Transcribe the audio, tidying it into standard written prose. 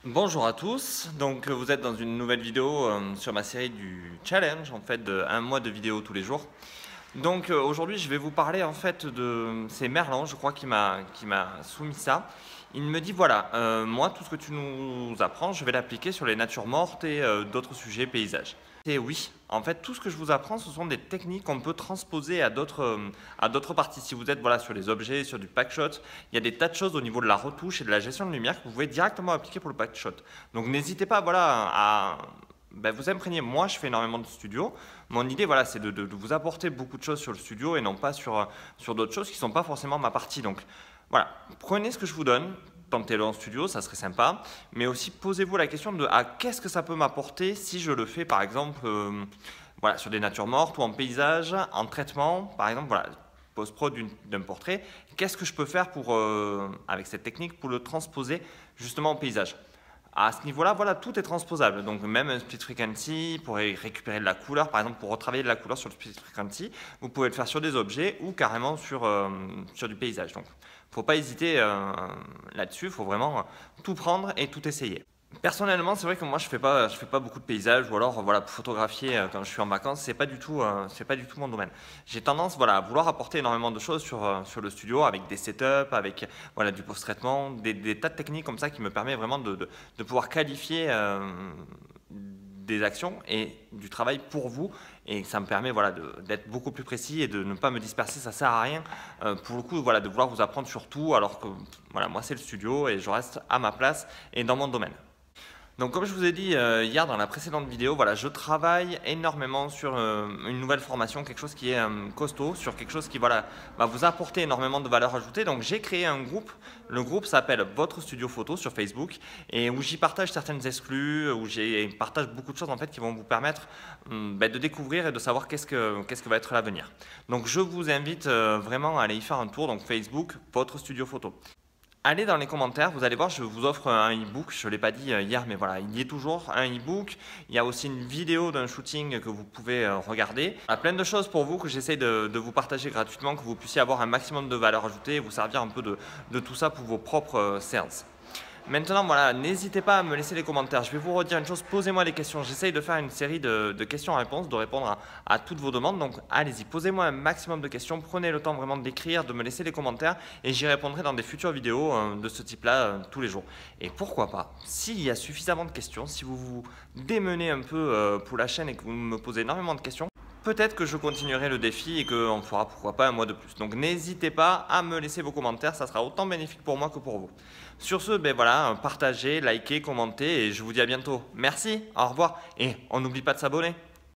Bonjour à tous, donc vous êtes dans une nouvelle vidéo sur ma série du challenge en fait de un mois de vidéos tous les jours. Donc aujourd'hui je vais vous parler en fait de c'est Merlan je crois qui m'a soumis ça. Il me dit voilà moi tout ce que tu nous apprends je vais l'appliquer sur les natures mortes et d'autres sujets paysages. Et oui, en fait tout ce que je vous apprends ce sont des techniques qu'on peut transposer à d'autres parties. Si vous êtes voilà sur les objets, sur du packshot, il y a des tas de choses au niveau de la retouche et de la gestion de lumière que vous pouvez directement appliquer pour le packshot. Donc n'hésitez pas voilà à vous imprégner. Moi, je fais énormément de studio. Mon idée, voilà, c'est de vous apporter beaucoup de choses sur le studio et non pas sur d'autres choses qui ne sont pas forcément ma partie. Donc, voilà, prenez ce que je vous donne, tentez-le en studio, ça serait sympa. Mais aussi, posez-vous la question de qu'est-ce que ça peut m'apporter si je le fais, par exemple, voilà, sur des natures mortes ou en paysage, en traitement, par exemple, voilà, post-prod d'un portrait. Qu'est-ce que je peux faire pour, avec cette technique pour le transposer justement au paysage? À ce niveau-là, voilà, tout est transposable. Donc même un split frequency, pour récupérer de la couleur, par exemple pour retravailler de la couleur sur le split frequency, vous pouvez le faire sur des objets ou carrément sur du paysage. Donc il ne faut pas hésiter là-dessus, il faut vraiment tout prendre et tout essayer. Personnellement, c'est vrai que moi je fais pas beaucoup de paysages ou alors voilà pour photographier quand je suis en vacances, c'est pas du tout mon domaine. J'ai tendance voilà à vouloir apporter énormément de choses sur le studio avec des setups, avec voilà du post-traitement, des tas de techniques comme ça qui me permet vraiment de pouvoir qualifier des actions et du travail pour vous et ça me permet voilà d'être beaucoup plus précis et de ne pas me disperser, ça sert à rien pour le coup voilà de vouloir vous apprendre sur tout alors que voilà moi c'est le studio et je reste à ma place et dans mon domaine. Donc comme je vous ai dit hier dans la précédente vidéo, voilà, je travaille énormément sur une nouvelle formation, quelque chose qui est costaud, sur quelque chose qui voilà, va vous apporter énormément de valeur ajoutée. Donc j'ai créé un groupe, le groupe s'appelle Votre Studio Photo sur Facebook et où j'y partage certaines exclus, où j'y partage beaucoup de choses en fait qui vont vous permettre de découvrir et de savoir qu'est-ce que va être l'avenir. Donc je vous invite vraiment à aller y faire un tour, donc Facebook, Votre Studio Photo. Allez dans les commentaires, vous allez voir, je vous offre un e-book, je ne l'ai pas dit hier, mais voilà, il y est toujours, un e-book. Il y a aussi une vidéo d'un shooting que vous pouvez regarder. Il y a plein de choses pour vous que j'essaie de vous partager gratuitement, que vous puissiez avoir un maximum de valeur ajoutée et vous servir un peu de tout ça pour vos propres séances. Maintenant, voilà, n'hésitez pas à me laisser les commentaires. Je vais vous redire une chose, posez-moi des questions. J'essaye de faire une série de questions-réponses, de répondre à toutes vos demandes. Donc, allez-y, posez-moi un maximum de questions. Prenez le temps vraiment d'écrire, de me laisser les commentaires et j'y répondrai dans des futures vidéos de ce type-là tous les jours. Et pourquoi pas, s'il y a suffisamment de questions, si vous vous démenez un peu pour la chaîne et que vous me posez énormément de questions, peut-être que je continuerai le défi et qu'on fera pourquoi pas un mois de plus. Donc n'hésitez pas à me laisser vos commentaires, ça sera autant bénéfique pour moi que pour vous. Sur ce, voilà, partagez, likez, commentez et je vous dis à bientôt. Merci, au revoir et on n'oublie pas de s'abonner.